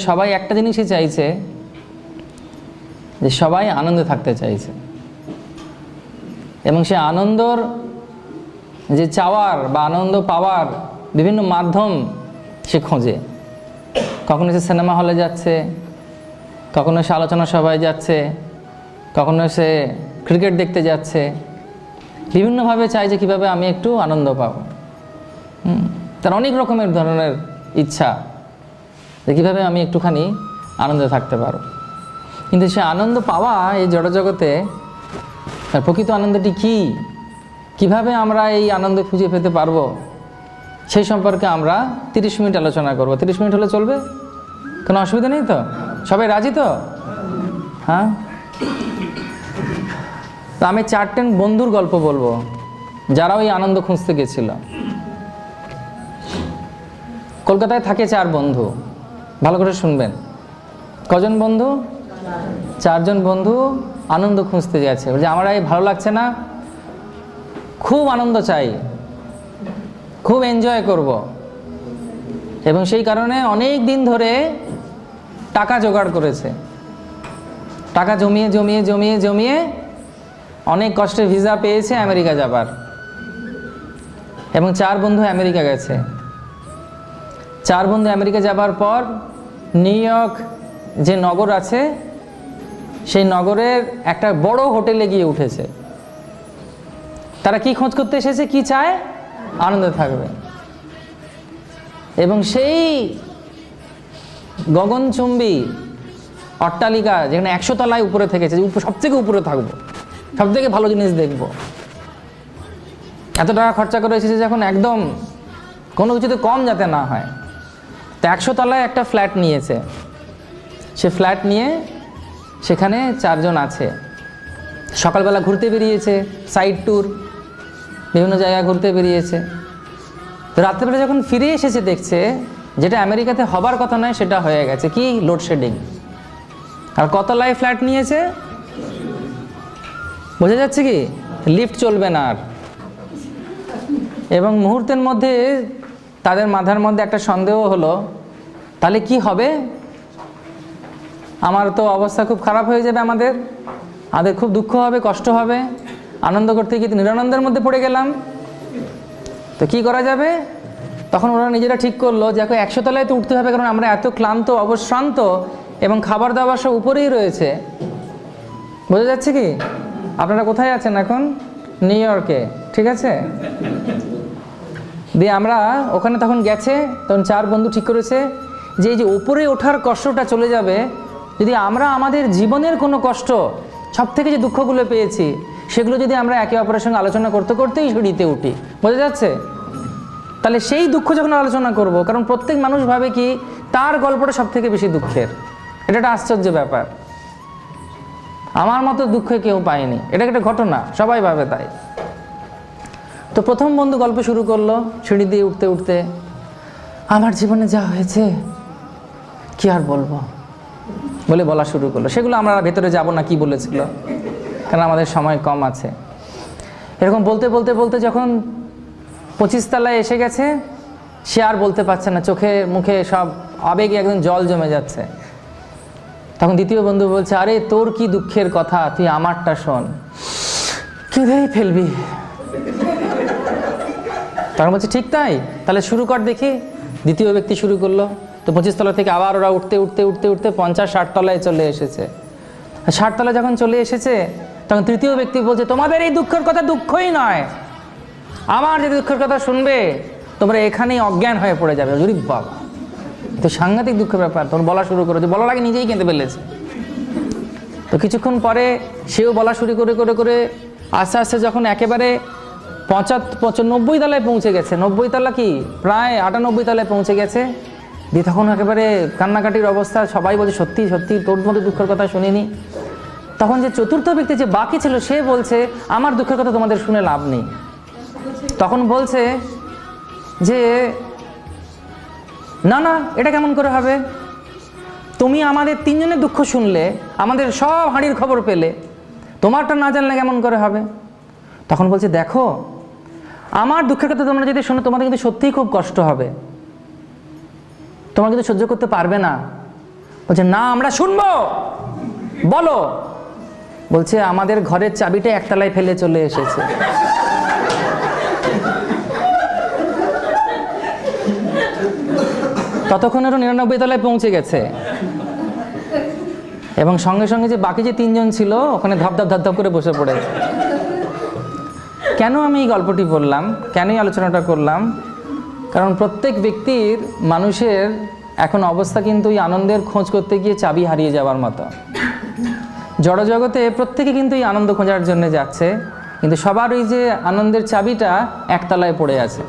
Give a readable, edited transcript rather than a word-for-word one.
সবাই একটা জিনিসই চাইছে, যে সবাই আনন্দে থাকতে চাইছে, এবং সে আনন্দর যে চাওয়ার বা আনন্দ পাওয়ার বিভিন্ন মাধ্যম সে খোঁজে। কখনো সে সিনেমা হলে যাচ্ছে, কখনো সে আলোচনা সভায় যাচ্ছে, কখনো সে ক্রিকেট দেখতে যাচ্ছে, বিভিন্নভাবে চাই যে কীভাবে আমি একটু আনন্দ পাব। তার অনেক রকমের ধরনের ইচ্ছা যে কীভাবে আমি একটুখানি আনন্দে থাকতে পারব। কিন্তু সে আনন্দ পাওয়া এই জড়জগতে তার প্রকৃত আনন্দটি কী, কীভাবে আমরা এই আনন্দ খুঁজে পেতে পারবো, সেই সম্পর্কে আমরা 30 মিনিট আলোচনা করব। 30 মিনিট হলে চলবে? কোনো অসুবিধা নেই তো? সবাই রাজি তো? হ্যাঁ, তো আমি 4জন বন্ধুর গল্প বলবো যারা ওই আনন্দ খুঁজতে গেছিল। কলকাতায় থাকে 4 বন্ধু, ভালো করে শুনবেন। কজন বন্ধু? 4জন বন্ধু আনন্দ খুঁজতে গেছে। বলছে আমার এই ভালো লাগছে না, খুব আনন্দ চাই, খুব এনজয় করব, এবং সেই কারণে অনেক দিন ধরে টাকা জোগাড় করেছে। টাকা জমিয়ে জমিয়ে জমিয়ে জমিয়ে অনেক কষ্টে ভিসা পেয়েছে আমেরিকা যাবার, এবং 4 বন্ধু আমেরিকা গেছে। 4 বন্ধু আমেরিকা যাবার পর নিউ ইয়র্ক যে নগর আছে, সেই নগরের একটা বড় হোটেলে গিয়ে উঠেছে। তারা কি খোঁজ করতে এসেছে? কি চায়? আনন্দে থাকবে। এবং সেই গগনচুম্বী অট্টালিকা, যেখানে 100 তলায় উপরে থেকেছে, সবথেকে উপরে থাকবো, সবথেকে ভালো জিনিস দেখবো, এত টাকা খরচা করে এসেছে যখন, একদম কোনো কিছুতে কম যাতে না হয়। তো 100 তলায় একটা ফ্ল্যাট নিয়েছে। সে ফ্ল্যাট নিয়ে সেখানে 4 জন আছে। সকালবেলা ঘুরতে বেরিয়েছে, সাইড ট্যুর, বিভিন্ন জায়গায় ঘুরতে বেরিয়েছে। তো রাত্রেবেলা যখন ফিরে এসেছে দেখছে যেটা আমেরিকাতে হবার কথা নয় সেটা হয়ে গেছে। কি? লোডশেডিং। আর কতলায় ফ্ল্যাট নিয়েছে? বোঝা যাচ্ছে কি? লিফট চলবে না আর। এবং মুহূর্তের মধ্যে তাদের মাথার মধ্যে একটা সন্দেহ হলো, তাহলে কি হবে? আমার তো অবস্থা খুব খারাপ হয়ে যাবে, আমাদের খুব দুঃখ হবে, কষ্ট হবে, আনন্দ করতে গিয়ে নিরানন্দের মধ্যে পড়ে গেলাম, তো কি করা যাবে? তখন ওরা নিজেরা ঠিক করলো যে 100 তলায় তো উঠতে হবে, কারণ আমরা এত ক্লান্ত, অবশ্রান্ত, এবং খাবার দাবার সব উপরেই রয়েছে। বোঝা যাচ্ছে কি? আপনারা কোথায় আছেন এখন? নিউ ইয়র্কে, ঠিক আছে? দিয়ে আমরা ওখানে তখন গেছে, তখন 4 বন্ধু ঠিক করেছে যে এই যে উপরে ওঠার কষ্টটা চলে যাবে যদি আমরা আমাদের জীবনের কোনো কষ্ট, সব থেকে যে দুঃখগুলো পেয়েছি, সেগুলো যদি আমরা একে অপরের সঙ্গে আলোচনা করতে করতেই সিঁড়িতে উঠি। বোঝা যাচ্ছে? তাহলে সেই দুঃখ যখন আলোচনা করব, কারণ প্রত্যেক মানুষ ভাবে কি তার গল্পটা সব থেকে বেশি দুঃখের। এটা একটা আশ্চর্য ব্যাপার। আমার মতো দুঃখে কেউ পায়নি, এটা একটা ঘটনা, সবাই ভাবে তাই। তো প্রথম বন্ধু গল্প শুরু করলো সিঁড়ি দিয়ে উঠতে উঠতে, আমার জীবনে যা হয়েছে কি আর বলবো বলে বলা শুরু করলো। সেগুলো আমরা ভেতরে যাব না কি বলেছিল, কারণ আমাদের সময় কম আছে। এরকম বলতে বলতে বলতে যখন 25 তলায় এসে গেছে, সে আর বলতে পারছে না, চোখে মুখে সব আবেগে একদম জল জমে যাচ্ছে। তখন দ্বিতীয় বন্ধু বলছে, আরে তোর কি দুঃখের কথা, তুই আমারটা শোন, কেঁদেই ফেলবি। তখন বলছে ঠিক তাই, তাহলে শুরু কর দেখি। দ্বিতীয় ব্যক্তি শুরু করলো। তো 25 তলা থেকে আবার ওরা উঠতে উঠতে উঠতে উঠতে 50-60 তলায় চলে এসেছে। 60 তলায় যখন চলে এসেছে, তখন তৃতীয় ব্যক্তি বলছে, তোমাদের এই দুঃখের কথা দুঃখই নয়, আমার যে দুঃখের কথা শুনবে তোমরা এখানেই অজ্ঞান হয়ে পড়ে যাবে। জুরি বাবা, তো সাংঘাতিক দুঃখের ব্যাপার। তখন বলা শুরু করেছে, বলার আগে নিজেই কেঁদে ফেলেছে। তো কিছুক্ষণ পরে সেও বলা শুরু করে করে করে আস্তে আস্তে যখন একেবারে 90 তলায় পৌঁছে গেছে, 90 তলা কি প্রায় 98 তলায় পৌঁছে গেছে, দিয়ে তখন একেবারে কান্নাকাটির অবস্থা। সবাই বলছে সত্যি সত্যি তোর মতো দুঃখের কথা শুনিনি। তখন যে চতুর্থ ব্যক্তি যে বাকি ছিল, সে বলছে আমার দুঃখের কথা তোমাদের শুনে লাভ নেই। তখন বলছে যে না না, এটা কেমন করে হবে? তুমি আমাদের 3 জনের দুঃখ শুনলে, আমাদের সব হাঁড়ির খবর পেলে, তোমারটা না জানলে কেমন করে হবে? তখন বলছে দেখো, আমার দুঃখের কথা তোমরা যদি শোনো, তোমাদের কিন্তু সত্যিই খুব কষ্ট হবে, তোমরা কিন্তু সহ্য করতে পারবে না। বলছে না আমরা শুনবো, বলো। বলছে আমাদের ঘরের চাবিটা একতলায় ফেলে চলে এসেছে। ততক্ষণ ওরা 99 তলায় পৌঁছে গেছে এবং সঙ্গে সঙ্গে যে বাকি যে 3 জন ছিল ওখানে ধপ করে বসে পড়েছে। কেন আমি এই গল্পটি বললাম, কেনই আলোচনাটা করলাম? কারণ প্রত্যেক ব্যক্তির, মানুষের এখন অবস্থা কিন্তু এই আনন্দের খোঁজ করতে গিয়ে চাবি হারিয়ে যাওয়ার মতো। জড়জগতে প্রত্যেকে কিন্তু এই আনন্দ খোঁজার জন্য যাচ্ছে, কিন্তু সবার ওই যে আনন্দের চাবিটা একতলায় পড়ে আছে।